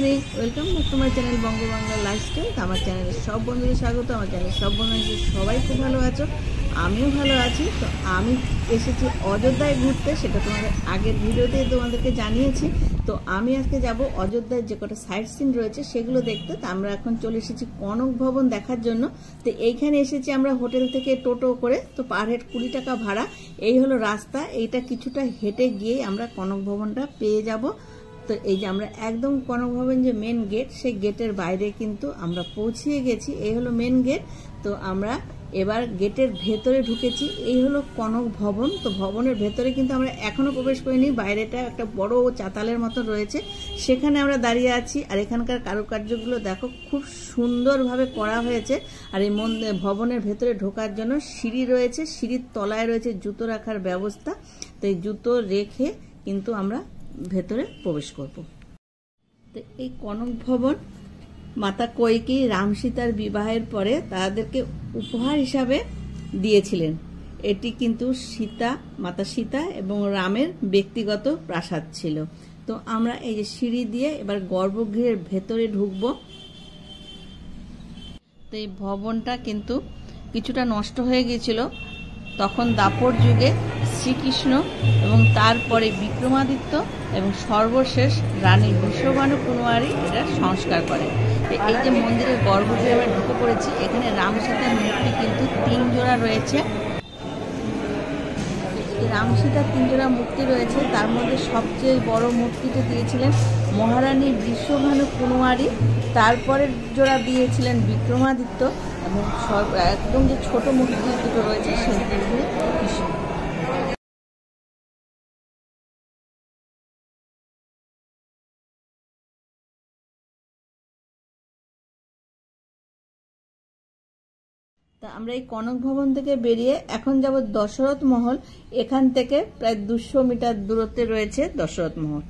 Morning, welcome back to my channel Bangabangla lifestyle. আমার চ্যানেলের সব বন্ধুদের স্বাগত। আমার চ্যানেলের সব বন্ধুদের সবাই খুব ভালো আছো, আমিও ভালো আছি। তো আমি এসেছি অযোধ্যায় ঘুরতে, সেটা তোমাদের আগের ভিডিওতে তোমাদেরকে জানিয়েছি। তো আমি আজকে যাব অযোধ্যায় যে কটা সাইট সিন রয়েছে সেগুলো দেখতে। তো আমরা এখন চলে এসেছি কনক ভবন দেখার জন্য। তো এইখানে এসেছি আমরা হোটেল থেকে টোটো করে, তো পার হেড 20 টাকা ভাড়া। এই হলো রাস্তা, এইটা কিছুটা হেঁটে গিয়ে আমরা কনক ভবনটা পেয়ে যাব। তো এই যে আমরা একদম কনক ভবন যে মেন গেট, সেই গেটের বাইরে কিন্তু আমরা পৌঁছিয়ে গেছি। এই হলো মেন গেট। তো আমরা এবার গেটের ভেতরে ঢুকেছি। এই হলো কনক ভবন। তো ভবনের ভেতরে কিন্তু আমরা এখনো প্রবেশ করিনি। বাইরেটা একটা বড় চাতালের মতো রয়েছে, সেখানে আমরা দাঁড়িয়ে আছি। আর এখানকার কারুকার্যগুলো দেখো, খুব সুন্দরভাবে করা হয়েছে। আর এই ভবনের ভেতরে ঢোকার জন্য সিঁড়ি রয়েছে, সিঁড়ির তলায় রয়েছে জুতো রাখার ব্যবস্থা। তো এই জুতো রেখে কিন্তু আমরা ভেতরে প্রবেশ করব। তো এই কনক ভবন মাতা কৈকেয়ী রাম সীতার বিবাহের পরে তাদেরকে উপহার হিসাবে দিয়েছিলেন। এটি কিন্তু মাতা সীতা এবং রামের ব্যক্তিগত প্রাসাদ ছিল। তো আমরা এই যে সিঁড়ি দিয়ে এবার গর্ভগৃহের ভেতরে ঢুকব। তো এই ভবনটা কিন্তু কিছুটা নষ্ট হয়ে গিয়েছিল তখন দাপর যুগে শ্রীকৃষ্ণ এবং তারপরে বিক্রমাদিত্য এবং সর্বশেষ রানী বৃষভানু কুমারী এটা সংস্কার করে। এই যে মন্দিরের গর্ভগৃহে আমরা ঢুকে পড়েছি। এখানে রাম সীতার মূর্তি কিন্তু 3 জোড়া রয়েছে। রাম সীতার 3 জোড়া মূর্তি রয়েছে, তার মধ্যে সবচেয়ে বড় মূর্তিটা দিয়েছিলেন মহারানী বৃষভানু কুমারী, তারপরে জোড়া দিয়েছিলেন বিক্রমাদিত্য, এবং একদম যে ছোট মূর্তি দুটো রয়েছে সেগুলো কৃষ্ণ। তা আমরা এই কনক ভবন থেকে বেরিয়ে এখন যাব দশরথ মহল। এখান থেকে প্রায় 200 মিটার দূরত্বে রয়েছে দশরথ মহল।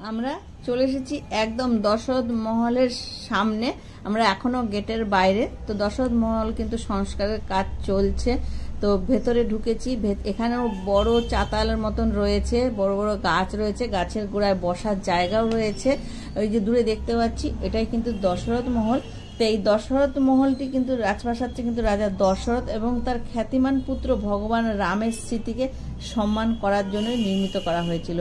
আমরা চলে এসেছি একদম দশরথ মহলের সামনে। আমরা এখনো গেটের বাইরে। তো দশরথ মহল কিন্তু সংস্কারের কাজ চলছে। তো ভেতরে ঢুকেছি। এখানেও বড় চাতালের মতন রয়েছে, বড় বড় গাছ রয়েছে, গাছের গোড়ায় বসার জায়গাও রয়েছে। ওই যে দূরে দেখতে পাচ্ছি, এটাই কিন্তু দশরথ মহল। তো এই দশরথ মহলটি কিন্তু রাজপ্রাসাদটি কিন্তু রাজা দশরথ এবং তার খ্যাতিমান পুত্র ভগবান রামের স্মৃতিকে সম্মান করার জন্য নির্মিত করা হয়েছিল।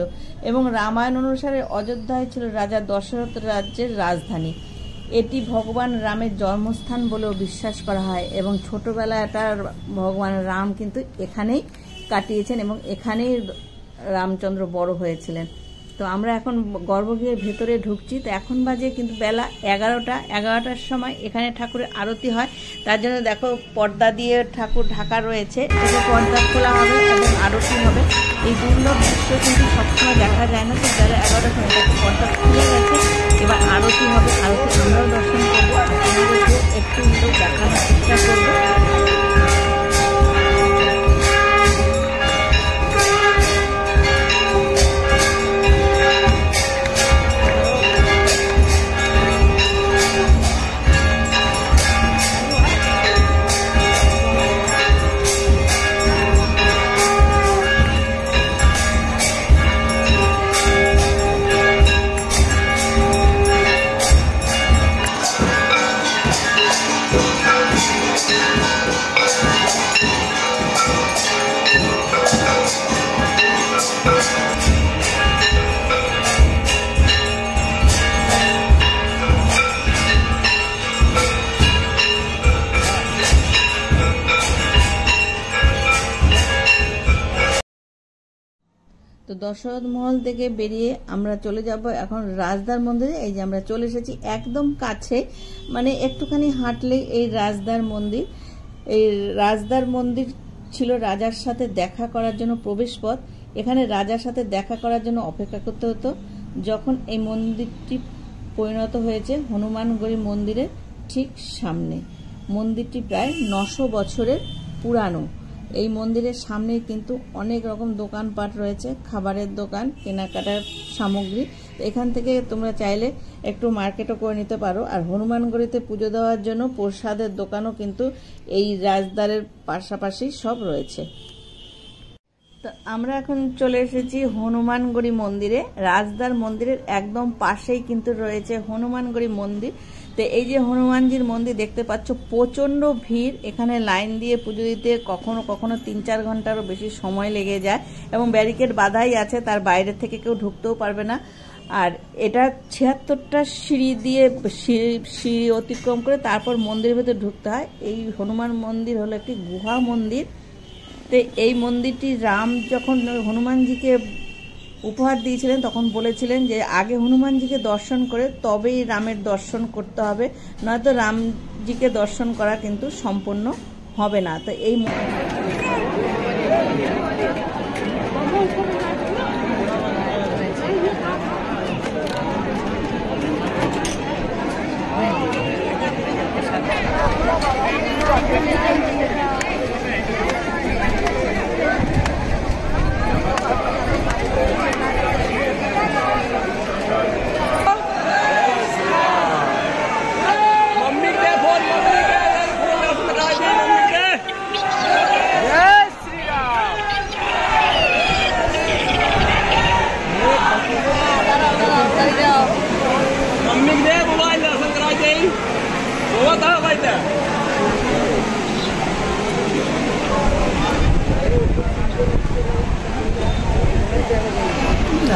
এবং রামায়ণ অনুসারে অযোধ্যায় ছিল রাজা দশরথ রাজ্যের রাজধানী। এটি ভগবান রামের জন্মস্থান বলেও বিশ্বাস করা হয় এবং ছোটবেলাটা ভগবান রাম কিন্তু এখানেই কাটিয়েছেন এবং এখানেই রামচন্দ্র বড় হয়েছিলেন। তো আমরা এখন গর্ভগৃহের ভেতরে ঢুকছি। তো এখন বাজে কিন্তু বেলা 11টার সময় এখানে ঠাকুরের আরতি হয়। তার জন্য দেখো পর্দা দিয়ে ঠাকুর ঢাকা রয়েছে। এটা পর্দা খোলা হবে এবং আরতি হবে। এই দুর্লভ দৃশ্য কিন্তু সবসময় দেখা যায় না। তো বেলা 11টার সময় পর্দা খুলে গেছে, এবার আরতি হবে। আরতি আমরাও দর্শন করবো, একটু দেখানোর চেষ্টা করবো। তো দশরথ মহল থেকে বেরিয়ে আমরা চলে যাব এখন রাজদার মন্দিরে। এই যে আমরা চলে এসেছি একদম কাছে, মানে একটুখানি হাঁটলে এই রাজদার মন্দির। এই রাজদার মন্দির ছিল রাজার সাথে দেখা করার জন্য প্রবেশ পথ। এখানে রাজার সাথে দেখা করার জন্য অপেক্ষা করতে হতো। যখন এই মন্দিরটি পরিণত হয়েছে হনুমানগড়ি মন্দিরের ঠিক সামনে। মন্দিরটি প্রায় 900 বছরের পুরানো। এই মন্দিরের সামনে কিন্তু অনেক রকম দোকানপাট রয়েছে, খাবারের দোকান, কেনাকাটার সামগ্রী। এখান থেকে তোমরা চাইলে একটু মার্কেটও করে নিতে পারো। আর হনুমানগড়িতে পুজো দেওয়ার জন্য প্রসাদের দোকানও কিন্তু এই রাজদ্বারের পাশাপাশি সব রয়েছে। তো আমরা এখন চলে এসেছি হনুমানগড়ি মন্দিরে। রাজদার মন্দিরের একদম পাশেই কিন্তু রয়েছে হনুমানগড়ি মন্দির। তো এই যে হনুমানজির মন্দির দেখতে পাচ্ছ, প্রচন্ড ভিড়। এখানে লাইন দিয়ে পুজো দিতে কখনো কখনো ৩-৪ ঘন্টারও বেশি সময় লেগে যায় এবং ব্যারিকেড বাঁধাই আছে, তার বাইরে থেকে কেউ ঢুকতেও পারবে না। আর এটা ৭৬টা সিঁড়ি দিয়ে সিঁড়ি অতিক্রম করে তারপর মন্দিরের ভেতর ঢুকতে হয়। এই হনুমান মন্দির হলো একটি গুহা মন্দির। তো এই মন্দিরটি রাম যখন হনুমানজিকে উপহার দিয়েছিলেন তখন বলেছিলেন যে আগে হনুমানজিকে দর্শন করে তবেই রামের দর্শন করতে হবে, নয়তো রামজিকে দর্শন করা কিন্তু সম্পূর্ণ হবে না। তো এই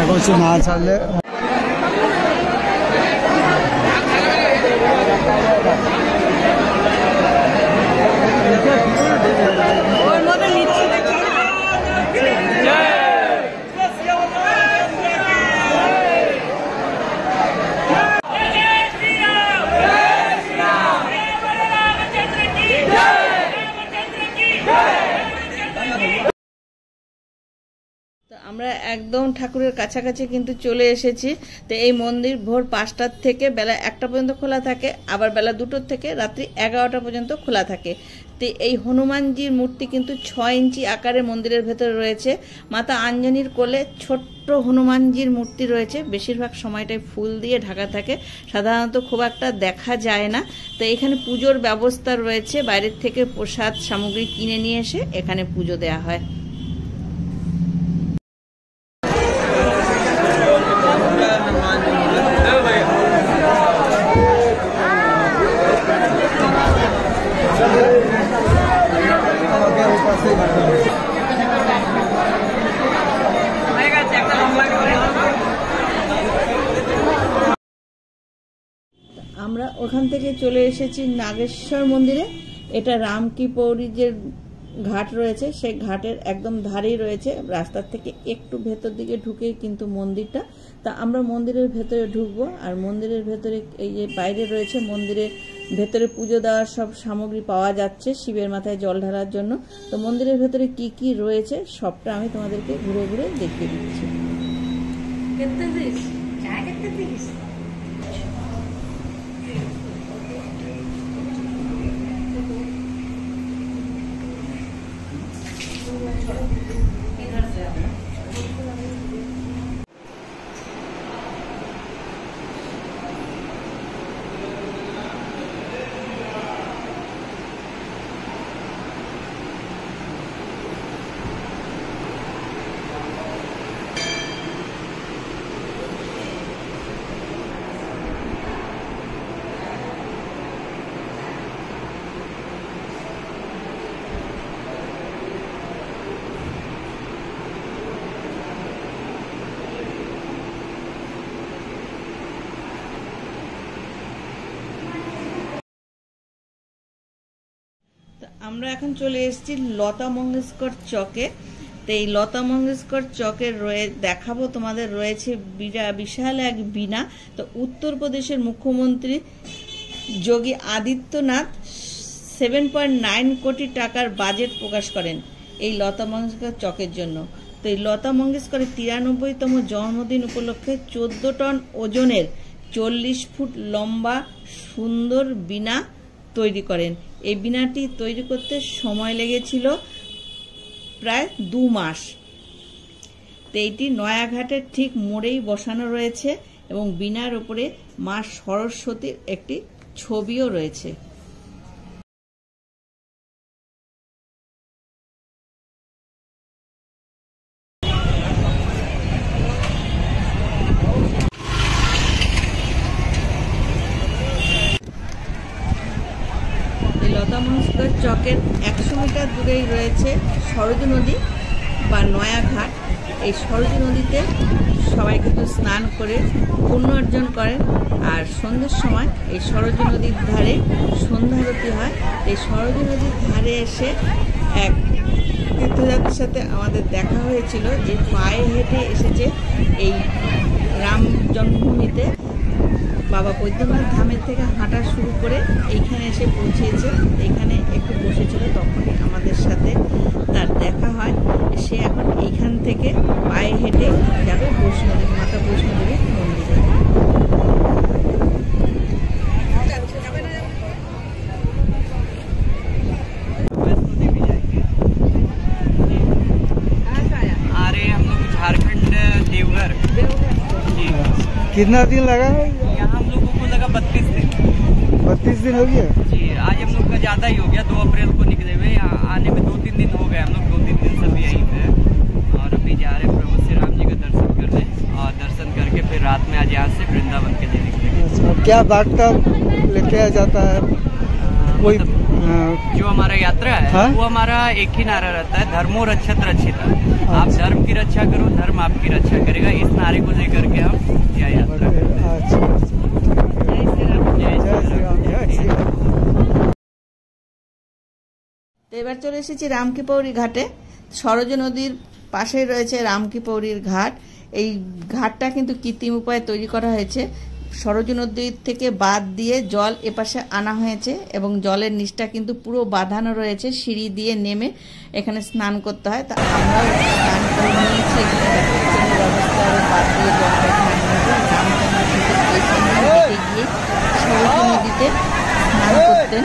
এখন সে না ছাড়লে আমরা একদম ঠাকুরের কাছাকাছি কিন্তু চলে এসেছি। তো এই মন্দির ভোর ৫টার থেকে বেলা ১টা পর্যন্ত খোলা থাকে, আবার বেলা ২টোর থেকে রাত্রি ১১টা পর্যন্ত খোলা থাকে। তো এই হনুমানজির মূর্তি কিন্তু ৬ ইঞ্চি আকারে মন্দিরের ভেতরে রয়েছে। মাতা আঞ্জনির কোলে ছোট্ট হনুমানজির মূর্তি রয়েছে। বেশিরভাগ সময়টাই ফুল দিয়ে ঢাকা থাকে, সাধারণত খুব একটা দেখা যায় না। তো এখানে পুজোর ব্যবস্থা রয়েছে, বাইরের থেকে প্রসাদ সামগ্রী কিনে নিয়ে এসে এখানে পুজো দেওয়া হয়। আমরা ওখান থেকে চলে এসেছি নাগেশ্বর মন্দিরে। এটা রামকি পৌরি যে ঘাট রয়েছে সেই ঘাটের একদম ধারেই রয়েছে, রাস্তার থেকে একটু ভেতর দিকে ঢুকেই কিন্তু মন্দিরটা। তা আমরা মন্দিরের ভেতরে ঢুকবো, আর মন্দিরের ভেতরে এই যে বাইরে রয়েছে মন্দিরের ভেতরে পুজো দেওয়ার সব সামগ্রী পাওয়া যাচ্ছে শিবের মাথায় জল ঢালার জন্য। তো মন্দিরের ভেতরে কি কি রয়েছে সবটা আমি তোমাদেরকে ঘুরে ঘুরে দেখিয়ে দিচ্ছি। আমরা এখন চলে এসেছি লতা মঙ্গেশকর চকে। তো এই লতা মঙ্গেশকর চকের দেখাবো তোমাদের রয়েছে বিশাল এক বীণা। তো উত্তরপ্রদেশের মুখ্যমন্ত্রী যোগী আদিত্যনাথ 7.9 কোটি টাকার বাজেট প্রকাশ করেন এই লতা মঙ্গেশকর চকের জন্য। তো এই লতা মঙ্গেশকরের 93তম জন্মদিন উপলক্ষে 14 টন ওজনের 40 ফুট লম্বা সুন্দর বীণা তৈরি করেন। এই বীণাটি তৈরি করতে সময় লেগেছিল প্রায় 2 মাস। তো এইটি নয়াঘাটের ঠিক মোড়েই বসানো রয়েছে এবং বীণার উপরে মা সরস্বতীর একটি ছবিও রয়েছে। লতা মনস্কর চকের 100 মিটার দূরেই রয়েছে সরজু নদী বা নয়া ঘাট। এই সরজু নদীতে সবাই কিন্তু স্নান করে পুণ্য অর্জন করেন। আর সন্ধ্যের সময় এই সরজু নদীর ধারে সন্ধ্যারতি হয়। এই সরজু নদীর ধারে এসে এক তীর্থযাত্রীর সাথে আমাদের দেখা হয়েছিল, যে পায়ে হেঁটে এসেছে এই রাম জন্মভূমিতে। বাবা বৈদ্যনাথ ধামের থেকে হাঁটা শুরু করে এইখানে এসে পৌঁছেছে। এইখানে একটু বসেছিল, তখনই আমাদের সাথে তার দেখা হয়। সে এখন এইখান থেকে পায়ে হেঁটে যাবে বৈষ্ণবী মাতা বৈষ্ণবীর মন্দিরে। कितना दिन लगा है? यहाँ हम लोगों को लगा 32 दिन। 32 दिन हो गया जी, आज हम लोग का ज़्यादा ही हो गया। 2 अप्रैल को निकले हुए, यहाँ आने में 2-3 दिन हो गए। हम लोग 2-3 दिन से भी यहीं पे हैं और अभी जा रहे हैं प्रभु श्री राम जी का दर्शन करने, और दर्शन करके फिर रात में आज यहाँ से वृंदावन के लिए निकलेंगे। अच्छा, क्या बागता लेके आ जाता है कोई? जो हमारा यात्रा है हाँ? वो हमारा एक ही नारा रहता है, धर्मो रक्षत रक्षिता। आप धर्म की रक्षा करो, धर्म आपकी रक्षा करेगा। इस नारे को लेकर के हम यह यात्रा करते हैं। अच्छा, जय श्री राम, जय श्री राम, जय श्री राम। তো এবার চলে এসেছি রামকিপৌরি ঘাটে। সরজু নদীর পাশেই রয়েছে রামকিপৌরির ঘাট। এই ঘাটটা কিন্তু কৃত্রিম উপায়ে তৈরি করা হয়েছে। সরজু নদীর থেকে বাঁধ দিয়ে জল এপাশে আনা হয়েছে এবং জলের নিচটা কিন্তু পুরো বাঁধানো রয়েছে। সিঁড়ি দিয়ে নেমে এখানে স্নান করতে হয়। তা আমরাও স্নান করে নিয়েছি। এখানে দেখো কোনো ব্যবস্থা হবে, বাঁধ দিয়ে জলটা এখানে আনা হয়েছে। রামচন্দ্র কিন্তু এই সময় দেখে গিয়ে সরজু নদীতে স্নান করতেন।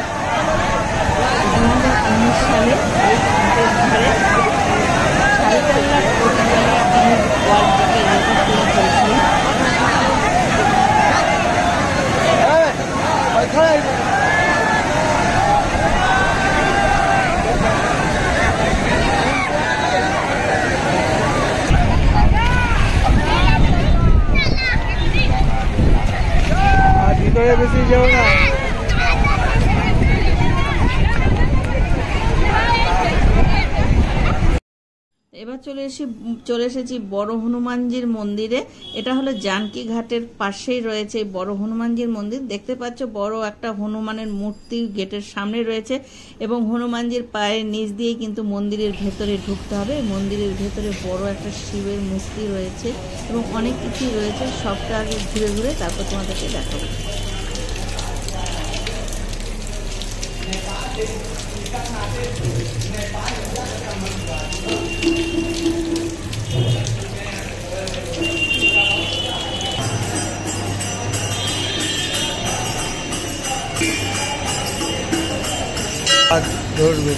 2019 সালে এই ঘাটের ধারে 4.5 লাখ কোটি টাকা তিনি ওয়ার্ল্ড রেকর্ড করে ফেলেছিলেন। ভিতরে বেশি যাও না। এবার চলে এসেছি বড় হনুমানজির মন্দিরে। এটা হলো জানকী ঘাটের পাশেই রয়েছে এই বড় হনুমানজির মন্দির। দেখতে পাচ্ছ বড় একটা হনুমানের মূর্তি গেটের সামনে রয়েছে এবং হনুমানজির পায়ের নিচ দিয়েই কিন্তু মন্দিরের ভেতরে ঢুকতে হবে। মন্দিরের ভেতরে বড় একটা শিবের মূর্তি রয়েছে এবং অনেক কিছুই রয়েছে। সবটা আগে ঘুরে ঘুরে তারপর তোমাদেরকে দেখাবো। ধরবে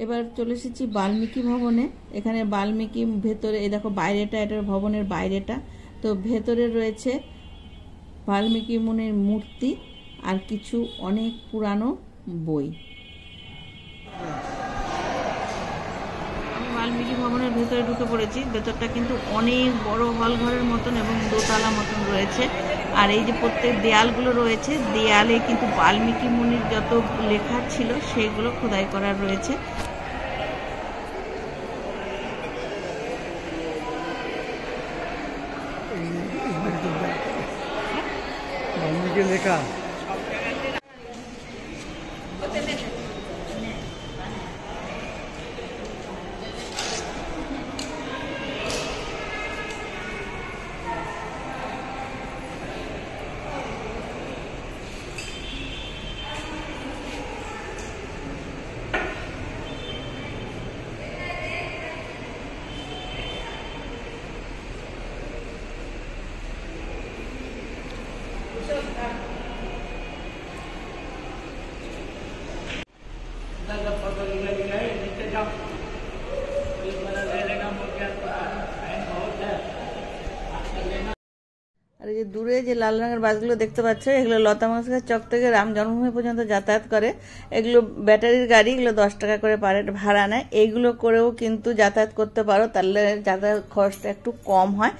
এবার চলে এসেছি বাল্মীকি ভবনে। এখানে বাল্মীকি ভেতরে এই দেখো বাইরেটা, এটার ভবনের বাইরেটা। তো ভেতরে রয়েছে বাল্মীকি মুনির মূর্তি আর কিছু অনেক পুরানো বই। আমি বাল্মীকি ভবনের ভেতরে ঢুকে পড়েছি। ভেতরটা কিন্তু অনেক বড় হল ঘরের মতন এবং দোতলা মতন রয়েছে। আর এই যে প্রত্যেক দেয়ালগুলো রয়েছে, দেয়ালে কিন্তু বাল্মীকি মুনির যত লেখা ছিল সেগুলো খোদাই করা রয়েছে। বাল্মীকি লেখা আর এই যে দূরে যে লাল রঙের বাসগুলো দেখতে পাচ্ছ, এগুলো লতা মঙ্গেশকর চক থেকে রাম জন্মভূমি পর্যন্ত যাতায়াত করে। এগুলো ব্যাটারির গাড়ি, এগুলো 10 টাকা করে পার হেড ভাড়া নেয়। এইগুলো করেও কিন্তু যাতায়াত করতে পারো, তাহলে যাতায়াত খরচটা একটু কম হয়।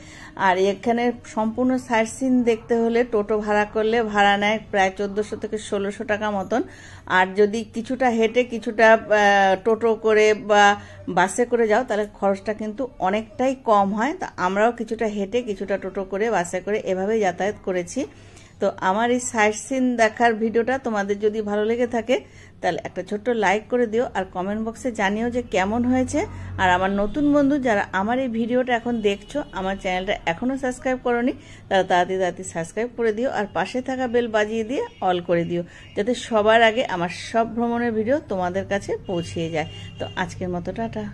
আর এখানে সম্পূর্ণ সাইট সিন দেখতে হলে টোটো ভাড়া করলে ভাড়া নেয় প্রায় 1400 থেকে 1600 টাকা মতন। আর যদি কিছুটা হেঁটে কিছুটা টোটো করে বা বাসে করে যাও তাহলে খরচটা কিন্তু অনেকটাই কম হয়। তা আমরাও কিছুটা হেঁটে কিছুটা টোটো করে বাসে করে এভাবেই যাতায়াত করেছি। তো আমার এই সাইট সিন দেখার ভিডিওটা তোমাদের যদি ভালো লেগে থাকে তাহলে একটা ছোট্ট লাইক করে দিও, আর কমেন্ট বক্সে জানিও যে কেমন হয়েছে। আর আমার নতুন বন্ধু যারা আমার এই ভিডিওটা এখন দেখছো, আমার চ্যানেলটা এখনও সাবস্ক্রাইব করোনি, তারা তাড়াতাড়ি সাবস্ক্রাইব করে দিও, আর পাশে থাকা বেল বাজিয়ে দিয়ে অল করে দিও, যাতে সবার আগে আমার সব ভ্রমণের ভিডিও তোমাদের কাছে পৌঁছিয়ে যায়। তো আজকের মতো টাটা।